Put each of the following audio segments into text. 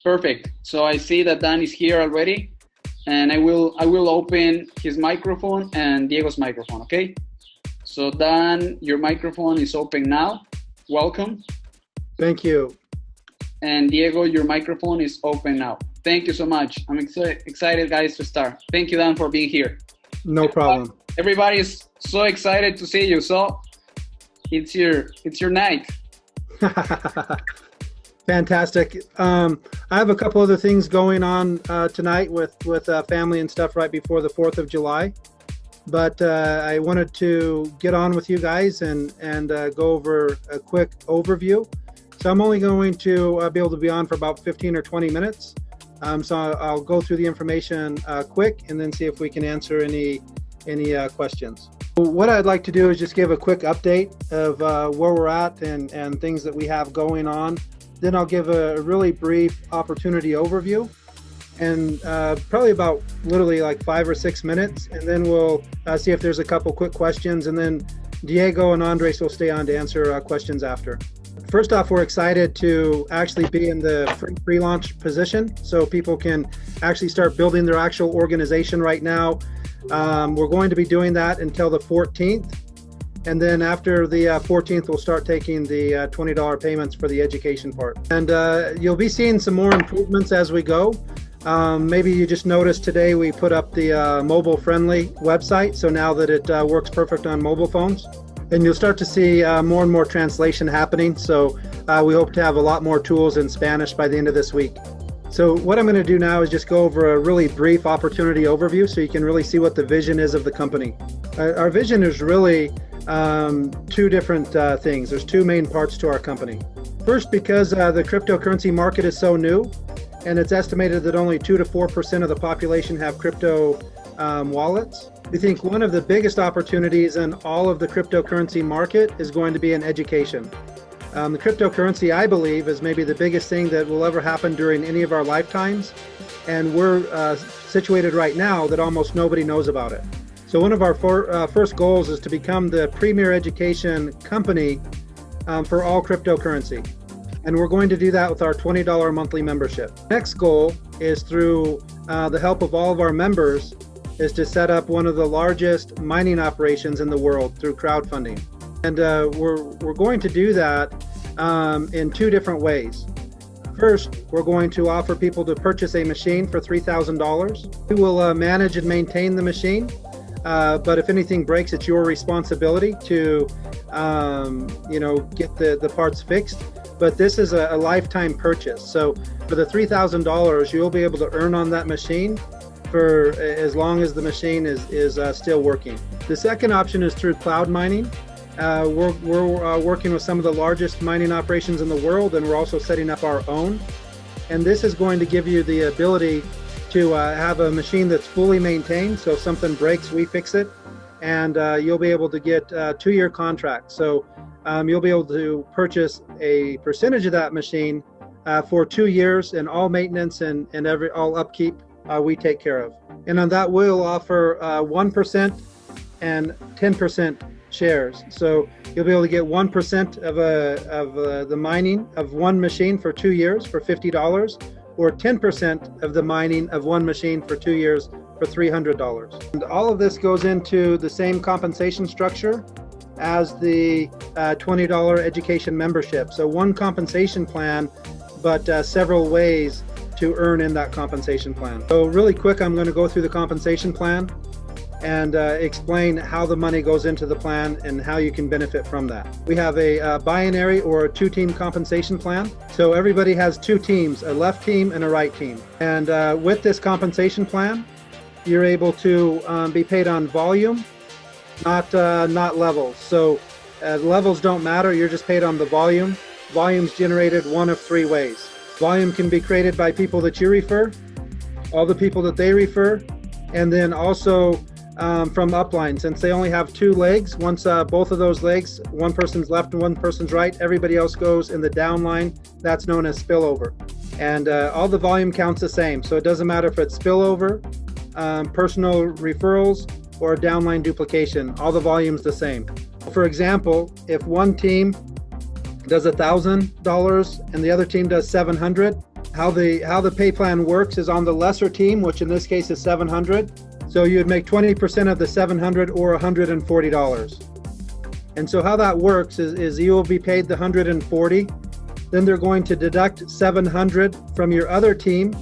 Perfect. So I see that Dan is here already, and I will open his microphone and Diego's microphone. Okay. So Dan, your microphone is open now. Welcome. Thank you. And Diego, your microphone is open now. Thank you so much. I'm excited, guys, to start. Thank you, Dan, for being here. No problem. Everybody is so excited to see you. So it's your night. Fantastic. I have a couple other things going on tonight with family and stuff right before the 4th of July. But I wanted to get on with you guys and go over a quick overview. So I'm only going to be able to be on for about 15 or 20 minutes. So I'll go through the information quick and then see if we can answer any questions. What I'd like to do is just give a quick update of where we're at and things that we have going on. Then I'll give a really brief opportunity overview and probably about literally like 5 or 6 minutes. And then we'll see if there's a couple quick questions. And then Diego and Andres will stay on to answer questions after. First off, we're excited to actually be in the free pre-launch position so people can actually start building their actual organization right now. We're going to be doing that until the 14th. And then after the 14th, we'll start taking the $20 payments for the education part. And you'll be seeing some more improvements as we go. Maybe you just noticed today we put up the mobile-friendly website. So now that it works perfect on mobile phones. And you'll start to see more and more translation happening. So we hope to have a lot more tools in Spanish by the end of this week. So what I'm going to do now is just go over a really brief opportunity overview so you can really see what the vision is of the company. Our vision is really two different things. There's two main parts to our company. First, because the cryptocurrency market is so new, and it's estimated that only 2 to 4% of the population have crypto wallets. We think one of the biggest opportunities in all of the cryptocurrency market is going to be in education. The cryptocurrency, I believe, is maybe the biggest thing that will ever happen during any of our lifetimes. And we're situated right now that almost nobody knows about it. So one of our first goals is to become the premier education company for all cryptocurrency. And we're going to do that with our $20 monthly membership. Next goal is through the help of all of our members is to set up one of the largest mining operations in the world through crowdfunding. And we're going to do that in two different ways. First, we're going to offer people to purchase a machine for $3,000. We will manage and maintain the machine, but if anything breaks, it's your responsibility to get the parts fixed. But this is a lifetime purchase. So for the $3,000, you'll be able to earn on that machine for as long as the machine is still working. The second option is through cloud mining. We're working with some of the largest mining operations in the world, and we're also setting up our own. And this is going to give you the ability to have a machine that's fully maintained. So if something breaks, we fix it. And you'll be able to get 2-year contracts. So you'll be able to purchase a percentage of that machine for 2 years, and all maintenance and all upkeep we take care of. And on that, we'll offer 1% and 10% shares. So you'll be able to get 1% of the mining of one machine for 2 years for $50, or 10% of the mining of one machine for 2 years for $300. And all of this goes into the same compensation structure as the $20 education membership. So one compensation plan, but several ways to earn in that compensation plan. So really quick, I'm going to go through the compensation plan and explain how the money goes into the plan and how you can benefit from that. We have a binary or a 2-team compensation plan. So everybody has 2 teams, a left team and a right team. And with this compensation plan, you're able to be paid on volume, not levels. So levels don't matter, you're just paid on the volume. Volume's generated one of 3 ways. Volume can be created by people that you refer, all the people that they refer, and then also from upline. Since they only have 2 legs, once both of those legs, one person's left and one person's right, everybody else goes in the downline. That's known as spillover. And all the volume counts the same. So it doesn't matter if it's spillover, personal referrals, or downline duplication. All the volume's the same. For example, if one team does $1,000 and the other team does $700, How the pay plan works is on the lesser team, which in this case is 700. So you'd make 20% of the 700 or $140. And so how that works is you will be paid the 140. Then they're going to deduct 700 from your other team,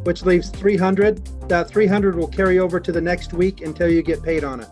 which leaves 300. That 300 will carry over to the next week until you get paid on it.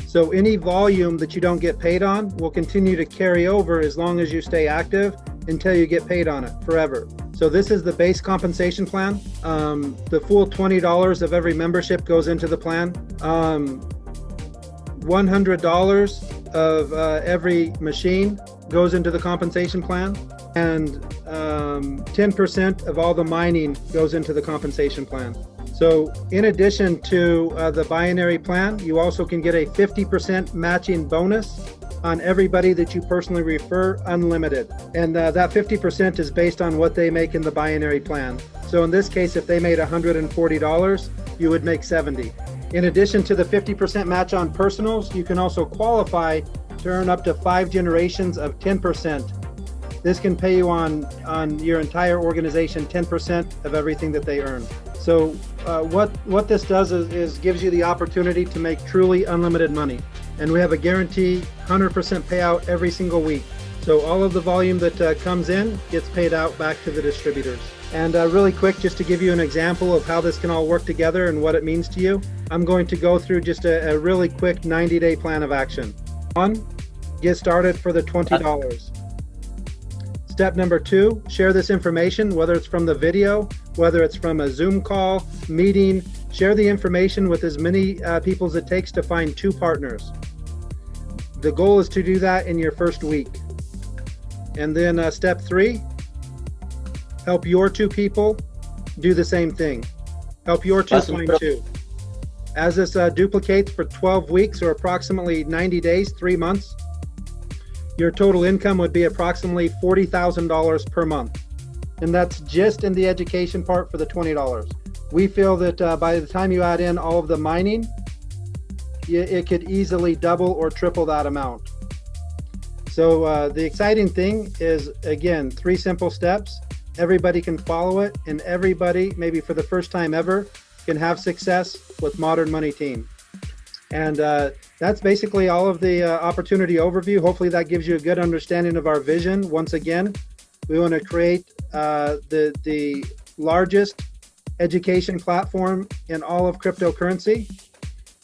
So any volume that you don't get paid on will continue to carry over as long as you stay active until you get paid on it forever. So this is the base compensation plan. The full $20 of every membership goes into the plan. $100 of every machine goes into the compensation plan, and 10% of all the mining goes into the compensation plan. So in addition to the binary plan, you also can get a 50% matching bonus on everybody that you personally refer, unlimited. And that 50% is based on what they make in the binary plan. So in this case, if they made $140, you would make 70. In addition to the 50% match on personals, you can also qualify to earn up to 5 generations of 10%. This can pay you on your entire organization 10% of everything that they earn. So what this does is gives you the opportunity to make truly unlimited money. And we have a guaranteed 100% payout every single week. So all of the volume that comes in gets paid out back to the distributors. And really quick, just to give you an example of how this can all work together and what it means to you, I'm going to go through just a really quick 90-day plan of action. 1, get started for the $20. Step number 2, share this information, whether it's from the video, whether it's from a Zoom call, meeting, share the information with as many people as it takes to find 2 partners. The goal is to do that in your first week. And then step 3, help your 2 people do the same thing. Help your 2 find 2. As this duplicates for 12 weeks or approximately 90 days, 3 months, your total income would be approximately $40,000 per month. And that's just in the education part for the $20. We feel that by the time you add in all of the mining, it could easily double or triple that amount. So the exciting thing is, again, 3 simple steps. Everybody can follow it, and everybody, maybe for the first time ever, can have success with Modern Money Team. And that's basically all of the opportunity overview. Hopefully that gives you a good understanding of our vision. Once again, we want to create the largest education platform in all of cryptocurrency.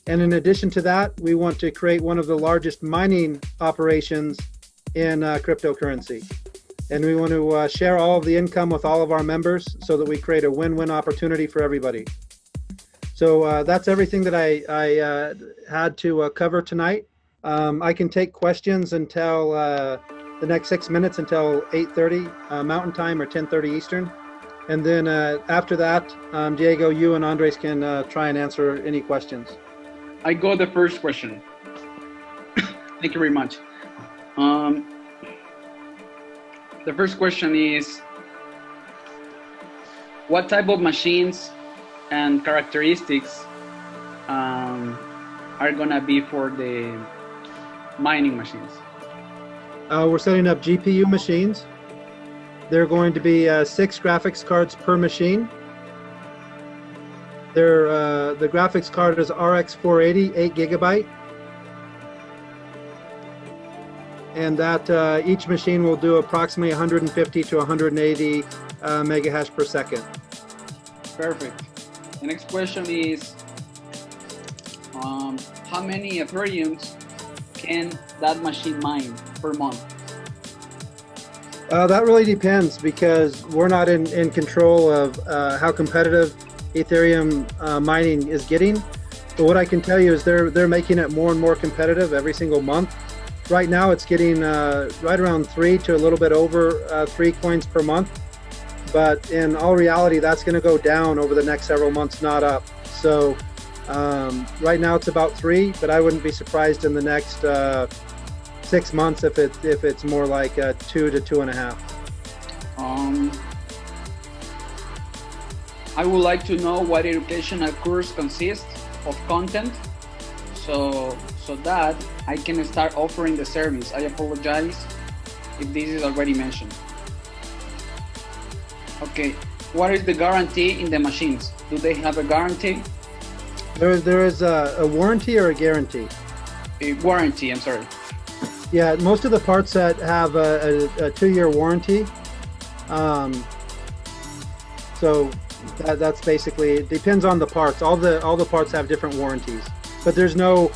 And in addition to that, we want to create one of the largest mining operations in cryptocurrency. And we want to share all of the income with all of our members so that we create a win-win opportunity for everybody. So that's everything that I had to cover tonight. I can take questions until the next 6 minutes, until 8:30 Mountain Time or 10:30 Eastern. And then after that, Diego, you and Andres can try and answer any questions. I got the first question. Thank you very much. The first question is, what type of machines and characteristics are gonna be for the mining machines? We're setting up GPU machines. There are going to be 6 graphics cards per machine. The graphics card is RX 480, 8 gigabyte. And that each machine will do approximately 150 to 180 megahash per second. Perfect. The next question is, how many Ethereums can that machine mine per month? That really depends, because we're not in control of how competitive Ethereum mining is getting. But what I can tell you is they're making it more and more competitive every single month. Right now it's getting right around 3 to a little bit over 3 coins per month. But in all reality, that's going to go down over the next several months, not up. So right now it's about 3, but I wouldn't be surprised in the next 6 months if it's more like 2 to 2.5. I would like to know what educational course consists of content, so that I can start offering the service. I apologize if this is already mentioned. Okay. What is the guarantee in the machines? Do they have a guarantee? There is a warranty or a guarantee? A warranty, I'm sorry. Yeah, most of the parts that have a 2-year warranty. So that's basically, it depends on the parts. All the parts have different warranties, but there's no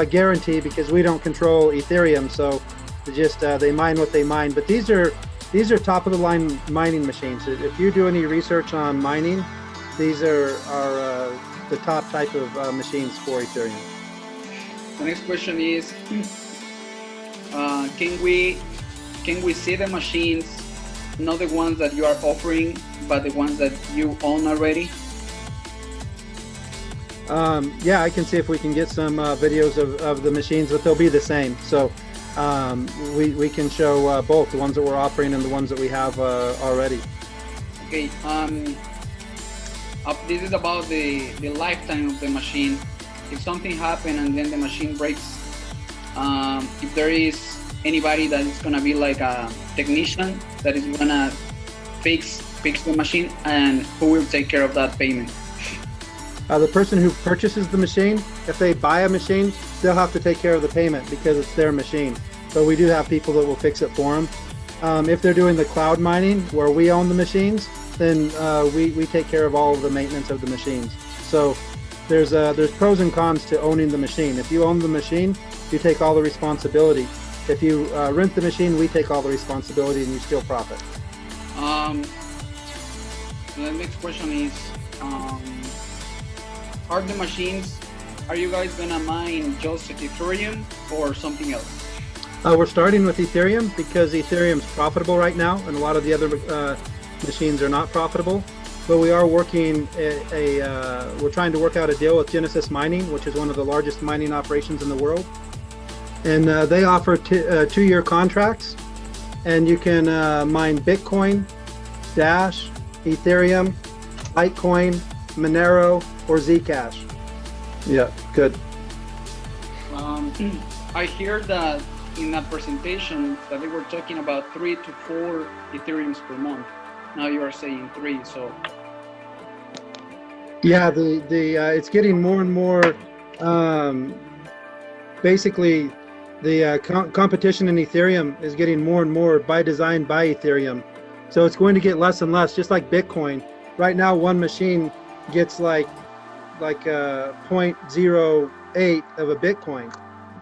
guarantee because we don't control Ethereum. So they mine what they mine. But these are top of the line mining machines. If you do any research on mining, these are the top type of machines for Ethereum. The next question is, can we see the machines, not the ones that you are offering, but the ones that you own already? Yeah, I can see if we can get some videos of the machines, but they'll be the same. So we can show both the ones that we're offering and the ones that we have already. Okay. This is about the lifetime of the machine. If something happens and then the machine breaks, if there is anybody that is gonna be like a technician that is gonna fix the machine, and who will take care of that payment? The person who purchases the machine, if they buy a machine, they'll have to take care of the payment because it's their machine. But we do have people that will fix it for them. If they're doing the cloud mining where we own the machines, then we take care of all of the maintenance of the machines. So there's pros and cons to owning the machine. If you own the machine, you take all the responsibility. If you rent the machine, we take all the responsibility and you still profit. The next question is, are the machines, are you guys gonna mine just Ethereum or something else? We're starting with Ethereum because Ethereum's profitable right now and a lot of the other machines are not profitable. But we are working we're trying to work out a deal with Genesis Mining, which is one of the largest mining operations in the world. And they offer 2-year contracts, and you can mine Bitcoin, Dash, Ethereum, Litecoin, Monero, or ZCash. Yeah, good. I hear that in that presentation that they were talking about 3 to 4 Ethereums per month. Now you are saying 3, so. Yeah, it's getting more and more. Basically, the competition in Ethereum is getting more and more by design by Ethereum. So it's going to get less and less, just like Bitcoin. Right now, one machine gets like 0.08 of a Bitcoin.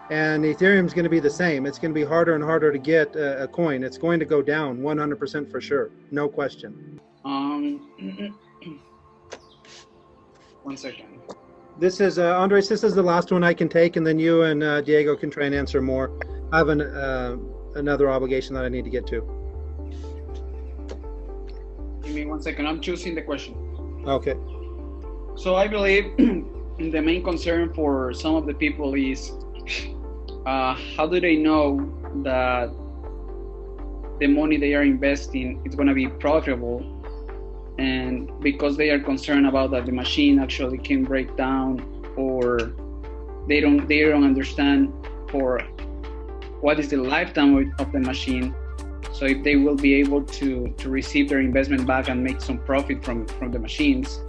And Ethereum is going to be the same. It's going to be harder and harder to get a coin. It's going to go down 100% for sure. No question. 1 second. This is, Andres, this is the last one I can take, and then you and Diego can try and answer more. I have another obligation that I need to get to. Give me 1 second. I'm choosing the question. Okay. So I believe the main concern for some of the people is how do they know that the money they are investing is going to be profitable? And because they are concerned about that the machine actually can break down, or they don't understand for what is the lifetime of the machine. So if they will be able to receive their investment back and make some profit from the machines.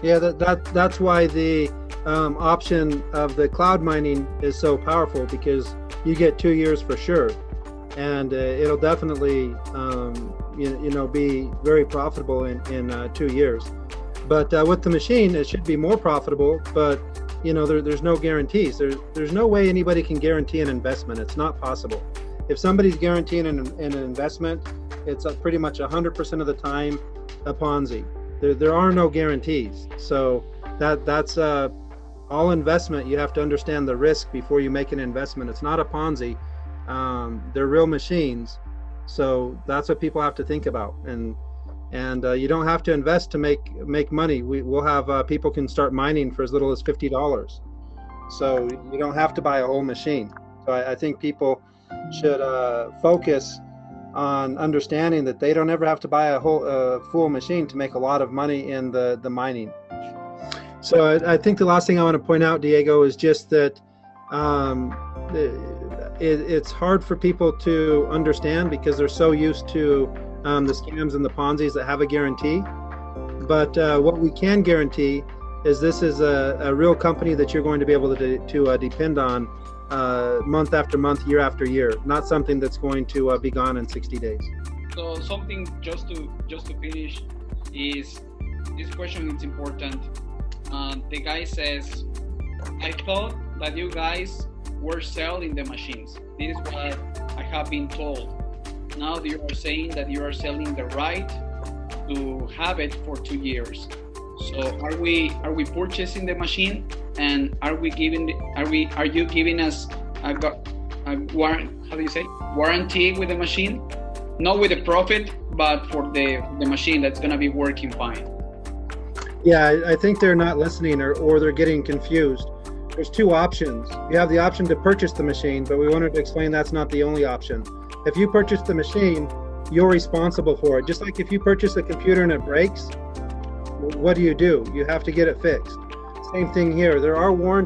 Yeah, that's why the option of the cloud mining is so powerful, because you get 2 years for sure, and it'll definitely be very profitable in 2 years. But with the machine, it should be more profitable, but there's no guarantees. There's no way anybody can guarantee an investment. It's not possible. If somebody's guaranteeing an investment, it's pretty much 100% of the time a Ponzi. There are no guarantees. So that's all investment. You have to understand the risk before you make an investment. It's not a Ponzi. They're real machines. So that's what people have to think about. And you don't have to invest to make money. We'll have people can start mining for as little as $50. So you don't have to buy a whole machine. So I think people should focus on understanding that they don't ever have to buy a full machine to make a lot of money in the mining. So I think the last thing I want to point out, Diego, is just that it's hard for people to understand because they're so used to the scams and the Ponzi's that have a guarantee. But what we can guarantee is this is a real company that you're going to be able to depend on month after month, year after year, not something that's going to be gone in 60 days. So something just to finish is, this question is important. The guy says, I thought that you guys were selling the machines. This is what I have been told. Now you are saying that you are selling the right to have it for 2 years. So are we purchasing the machine, and are you giving us a warranty with the machine? Not with the profit, but for the machine that's gonna be working fine. Yeah, I think they're not listening, or they're getting confused. There's two options. You have the option to purchase the machine, but we wanted to explain that's not the only option. If you purchase the machine, you're responsible for it. Just like if you purchase a computer and it breaks, what do? You have to get it fixed. Same thing here. There are warranties